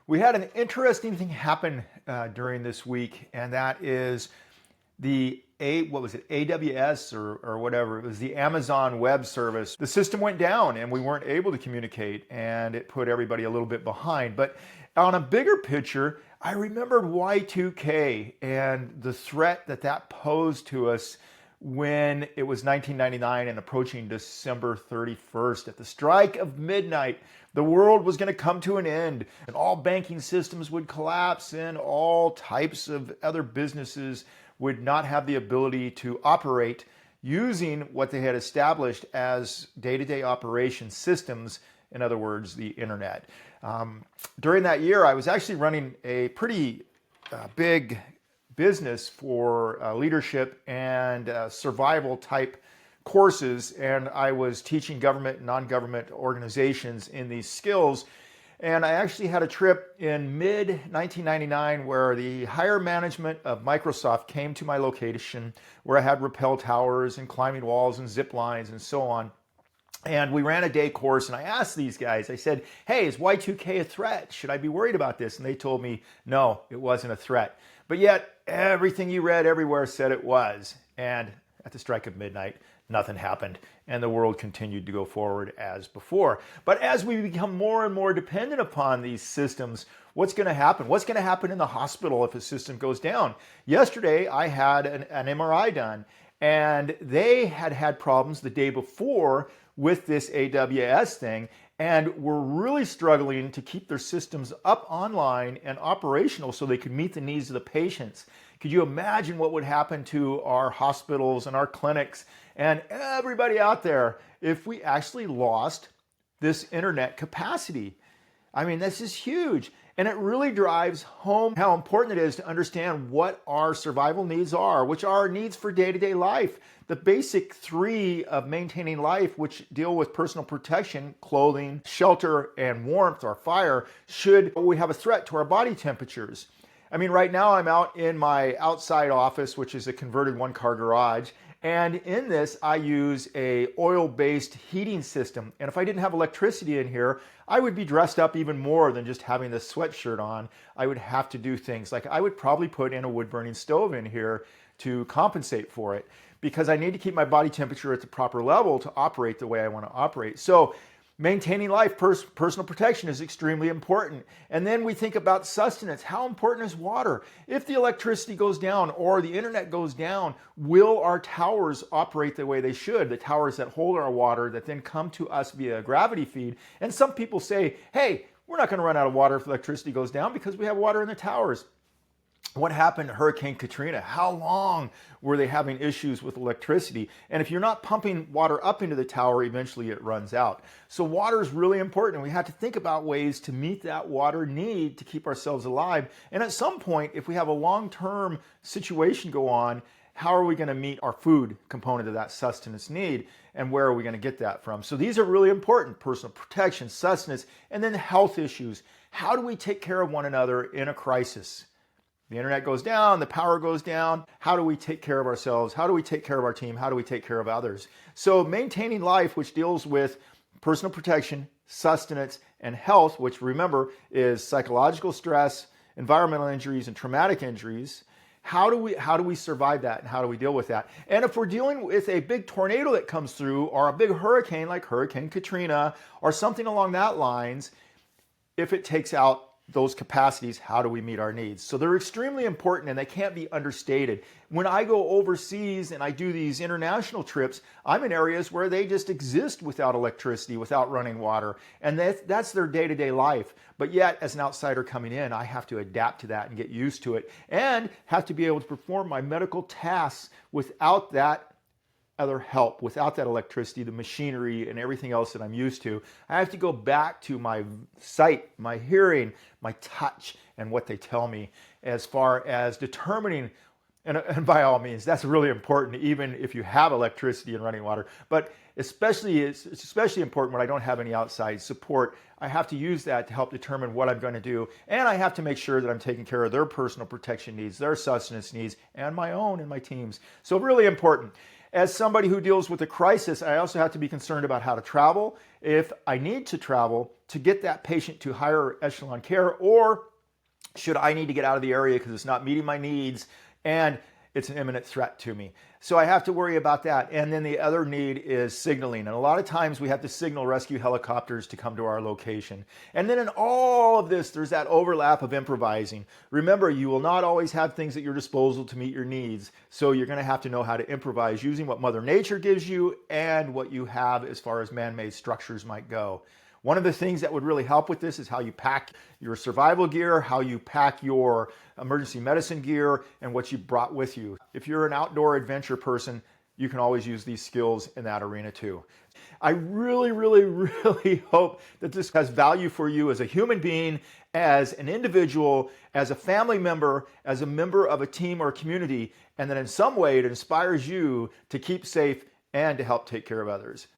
We had an interesting thing happen during this week, and that is what was it, AWS or whatever. It was the Amazon Web Service. The system went down and we weren't able to communicate, and it put everybody a little bit behind. But on a bigger picture, I remembered Y2K and the threat that posed to us when it was 1999 and approaching December 31st. At the strike of midnight, the world was going to come to an end, and all banking systems would collapse, and all types of other businesses would not have the ability to operate using what they had established as day-to-day operation systems, in other words, the internet. During that year, I was actually running a pretty big business for leadership and survival type courses, and I was teaching government and non-government organizations in these skills. And I actually had a trip in mid-1999 where the higher management of Microsoft came to my location, where I had rappel towers and climbing walls and zip lines and so on. And we ran a day course, and I asked these guys, I said, hey, is Y2K a threat? Should I be worried about this? And they told me, no, it wasn't a threat. But yet, everything you read everywhere said it was. And at the strike of midnight, nothing happened, and the world continued to go forward as before. But as we become more and more dependent upon these systems, what's going to happen? What's going to happen in the hospital if a system goes down? Yesterday, I had an MRI done, and they had problems the day before with this AWS thing, and were really struggling to keep their systems up online and operational so they could meet the needs of the patients. Could you imagine what would happen to our hospitals and our clinics and everybody out there if we actually lost this internet capacity? I mean, this is huge. And it really drives home how important it is to understand what our survival needs are, which are our needs for day-to-day life. The basic three of maintaining life, which deal with personal protection, clothing, shelter, and warmth or fire, should we have a threat to our body temperatures. I mean, right now I'm out in my outside office, which is a converted one-car garage. And in this, I use a oil-based heating system. And if I didn't have electricity in here, I would be dressed up even more than just having this sweatshirt on. I would have to do things like I would probably put in a wood-burning stove in here to compensate for it, because I need to keep my body temperature at the proper level to operate the way I want to operate. So maintaining life, personal protection is extremely important. And then we think about sustenance. How important is water? If the electricity goes down or the internet goes down, will our towers operate the way they should? The towers that hold our water that then come to us via a gravity feed. And some people say, hey, we're not going to run out of water if electricity goes down because we have water in the towers. What happened to Hurricane Katrina? How long were they having issues with electricity? And if you're not pumping water up into the tower, eventually it runs out. So water is really important. We have to think about ways to meet that water need to keep ourselves alive. And at some point, if we have a long-term situation go on, how are we going to meet our food component of that sustenance need? And where are we going to get that from? So these are really important: personal protection, sustenance, and then health issues. How do we take care of one another in a crisis? The internet goes down, the power goes down. How do we take care of ourselves? How do we take care of our team? How do we take care of others? So maintaining life, which deals with personal protection, sustenance, and health, which remember is psychological stress, environmental injuries, and traumatic injuries. How do we survive that, and how do we deal with that? And if we're dealing with a big tornado that comes through, or a big hurricane like Hurricane Katrina, or something along that lines, if it takes out those capacities, how do we meet our needs? So they're extremely important, and they can't be understated. When I go overseas and I do these international trips, I'm in areas where they just exist without electricity, without running water, and that's their day-to-day life. But yet, as an outsider coming in, I have to adapt to that and get used to it, and have to be able to perform my medical tasks without that other help, without that electricity, the machinery, and everything else that I'm used to. I have to go back to my sight, my hearing, my touch, and what they tell me as far as determining, and by all means, that's really important even if you have electricity and running water, but it's especially important when I don't have any outside support. I have to use that to help determine what I'm going to do, and I have to make sure that I'm taking care of their personal protection needs, their sustenance needs, and my own and my team's. So really important. As somebody who deals with a crisis, I also have to be concerned about how to travel. If I need to travel, to get that patient to higher echelon care, or should I need to get out of the area because it's not meeting my needs and it's an imminent threat to me. So I have to worry about that. And then the other need is signaling. And a lot of times we have to signal rescue helicopters to come to our location. And then in all of this, there's that overlap of improvising. Remember, you will not always have things at your disposal to meet your needs. So you're going to have to know how to improvise using what Mother Nature gives you and what you have as far as man-made structures might go. One of the things that would really help with this is how you pack your survival gear, how you pack your emergency medicine gear, and what you brought with you. If you're an outdoor adventure person, you can always use these skills in that arena too. I really, really, really hope that this has value for you as a human being, as an individual, as a family member, as a member of a team or community, and that in some way it inspires you to keep safe and to help take care of others.